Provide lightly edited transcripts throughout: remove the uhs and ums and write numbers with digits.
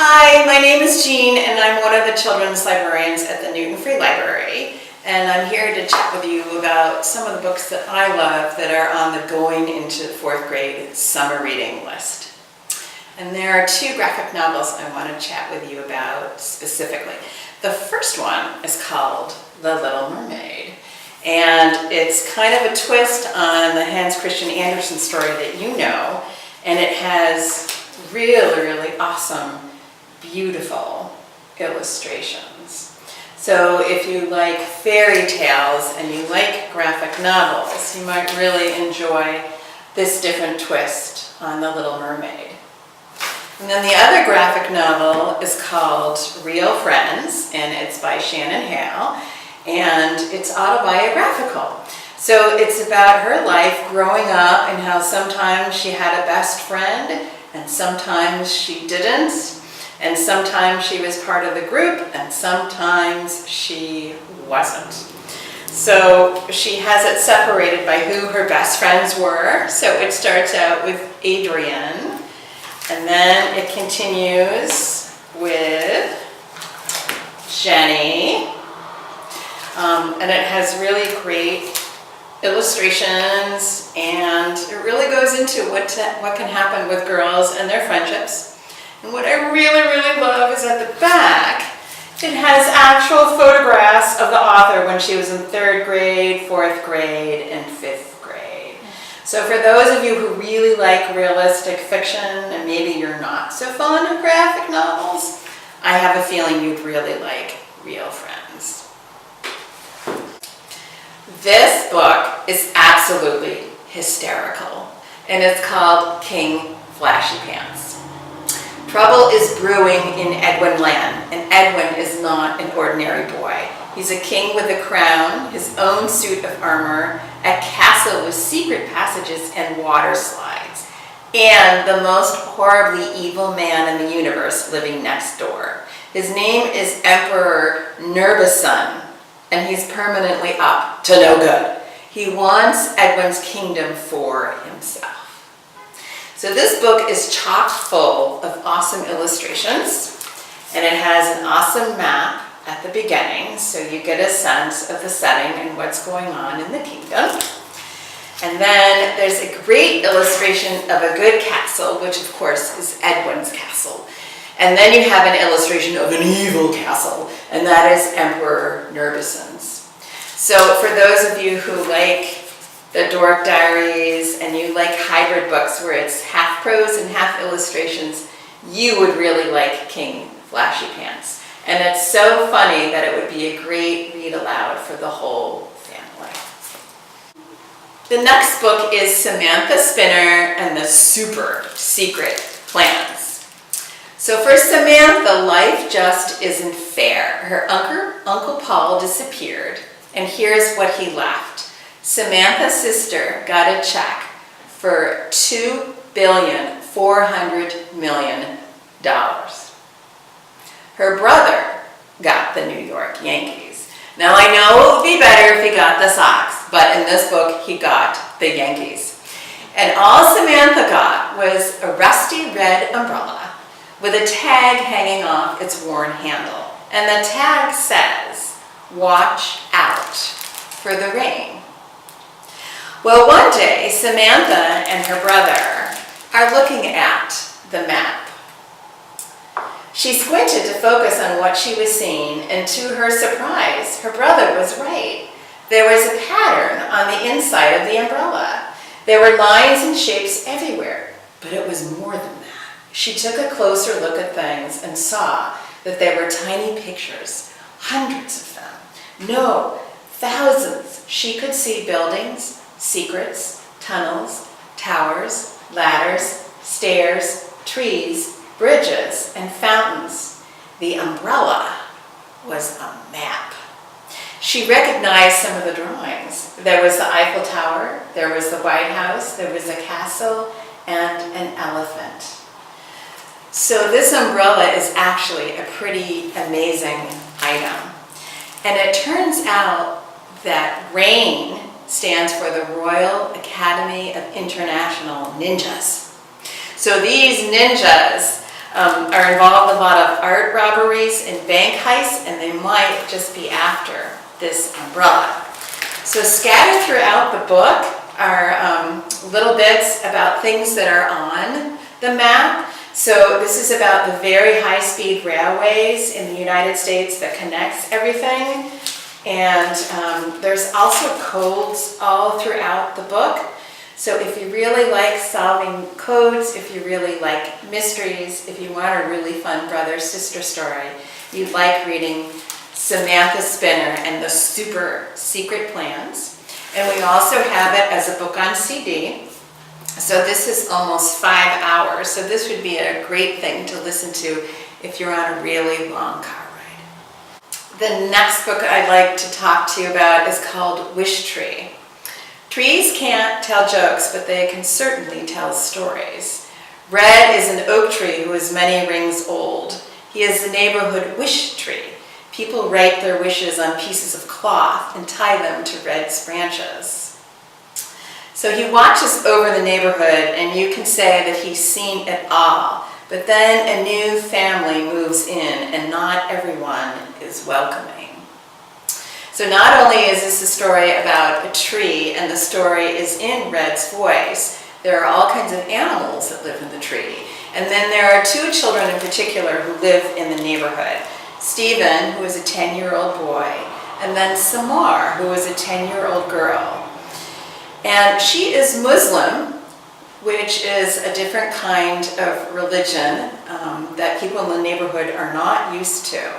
Hi, my name is Jean and I'm one of the children's librarians at the Newton Free Library, and I'm here to chat with you about some of the books that I love that are on the going into 4th grade summer reading list. And there are 2 graphic novels I want to chat with you about specifically. The first one is called The Little Mermaid, and it's kind of a twist on the Hans Christian Andersen story that you know, and it has really awesome, beautiful illustrations. So if you like fairy tales and you like graphic novels, you might really enjoy this different twist on The Little Mermaid. And then the other graphic novel is called Real Friends, and it's by Shannon Hale, and it's autobiographical. So it's about her life growing up and how sometimes she had a best friend and sometimes she didn't, and sometimes she was part of the group and sometimes she wasn't. So she has it separated by who her best friends were. So it starts out with Adrian, and then it continues with Jenny, and it has really great illustrations, and it really goes into what can happen with girls and their friendships. And what I really love is at the back, it has actual photographs of the author when she was in 3rd grade, 4th grade, and 5th grade. So for those of you who really like realistic fiction, and maybe you're not so fond of graphic novels, I have a feeling you'd really like Real Friends. This book is absolutely hysterical, and it's called King Flashy Pants. Trouble is brewing in Edwin Land, and Edwin is not an ordinary boy. He's a king with a crown, his own suit of armor, a castle with secret passages and water slides, and the most horribly evil man in the universe living next door. His name is Emperor Nerbasun, and he's permanently up to no good. He wants Edwin's kingdom for himself. So this book is chock full of awesome illustrations, and it has an awesome map at the beginning, so you get a sense of the setting and what's going on in the kingdom. And then there's a great illustration of a good castle, which of course is Edwin's castle. And then you have an illustration of an evil castle, and that is Emperor Nerbasun's. So for those of you who like the Dork Diaries and you like hybrid books where it's half prose and half illustrations, you would really like King Flashy Pants. And it's so funny that it would be a great read aloud for the whole family. The next book is Samanthas Spinner and the Super Secret Plans. So for Samantha, life just isn't fair. Her Uncle Paul disappeared, and here's what he left. Samantha's sister got a check for $2,400,000,000. Her brother got the New York Yankees. Now I know it would be better if he got the Sox, but in this book he got the Yankees. And all Samantha got was a rusty red umbrella with a tag hanging off its worn handle. And the tag says, "Watch out for the rain." Well, one day, Samantha and her brother are looking at the map. She squinted to focus on what she was seeing, and to her surprise, her brother was right. There was a pattern on the inside of the umbrella. There were lines and shapes everywhere, but it was more than that. She took a closer look at things and saw that there were tiny pictures, hundreds of them. No, thousands. She could see buildings, secrets, tunnels, towers, ladders, stairs, trees, bridges, and fountains. The umbrella was a map. She recognized some of the drawings. There was the Eiffel Tower, there was the White House, there was a castle, and an elephant. So this umbrella is actually a pretty amazing item. And it turns out that RAIN stands for the Royal Academy of International Ninjas. So these ninjas are involved in a lot of art robberies and bank heists, and they might just be after this umbrella. So scattered throughout the book are little bits about things that are on the map. So this is about the very high-speed railways in the United States that connects everything. And there's also codes all throughout the book. So if you really like solving codes, if you really like mysteries, if you want a really fun brother-sister story, you like reading Samanthas Spinner and the Super Secret Plans. And we also have it as a book on CD. So this is almost 5 hours. So this would be a great thing to listen to if you're on a really long car ride. The next book I'd like to talk to you about is called Wish Tree. Trees can't tell jokes, but they can certainly tell stories. Red is an oak tree who is many rings old. He is the neighborhood wish tree. People write their wishes on pieces of cloth and tie them to Red's branches. So he watches over the neighborhood, and you can say that he's seen it all. But then a new family moves in, and not everyone is welcoming. So not only is this a story about a tree, and the story is in Red's voice, there are all kinds of animals that live in the tree. And then there are 2 children in particular who live in the neighborhood. Stephen, who is a 10-year-old boy, and then Samar, who is a 10-year-old girl. And she is Muslim, which is a different kind of religion that people in the neighborhood are not used to.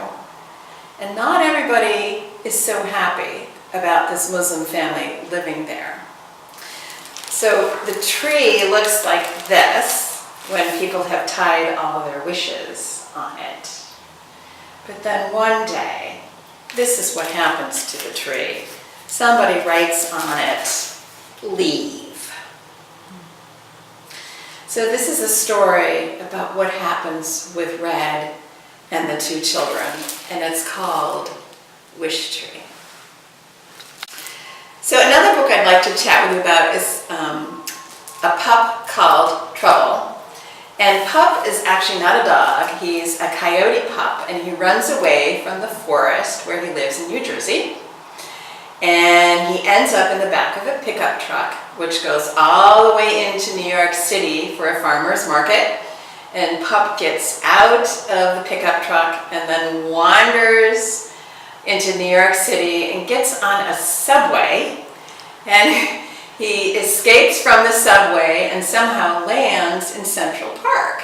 And not everybody is so happy about this Muslim family living there. So the tree looks like this when people have tied all their wishes on it. But then one day, this is what happens to the tree. Somebody writes on it, "Leave." So this is a story about what happens with Red and the 2 children, and it's called Wish Tree. So another book I'd like to chat with you about is a pup called Trouble. And Pup is actually not a dog, he's a coyote pup, and he runs away from the forest where he lives in New Jersey. And he ends up in the back of a pickup truck, which goes all the way into New York City for a farmer's market. And Pup gets out of the pickup truck and then wanders into New York City and gets on a subway. And he escapes from the subway and somehow lands in Central Park.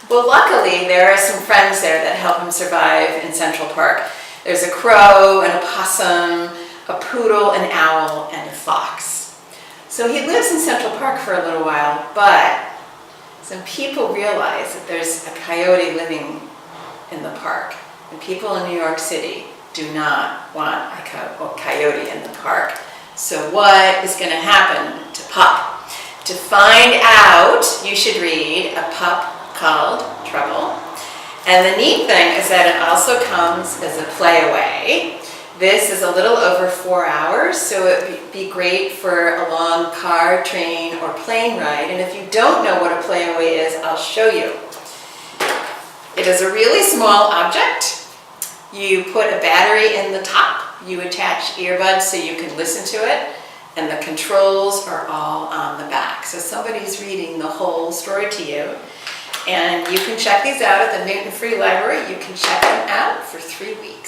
Well, luckily, there are some friends there that help him survive in Central Park. There's a crow and a possum, a poodle, an owl, and a fox. So he lives in Central Park for a little while, but some people realize that there's a coyote living in the park. And people in New York City do not want a coyote in the park. So what is going to happen to Pup? To find out, you should read A Pup Called Trouble. And the neat thing is that it also comes as a playaway. This is a little over 4 hours, so it would be great for a long car, train, or plane ride. And if you don't know what a playaway is, I'll show you. It is a really small object. You put a battery in the top. You attach earbuds so you can listen to it. And the controls are all on the back. So somebody's reading the whole story to you. And you can check these out at the Newton Free Library. You can check them out for 3 weeks.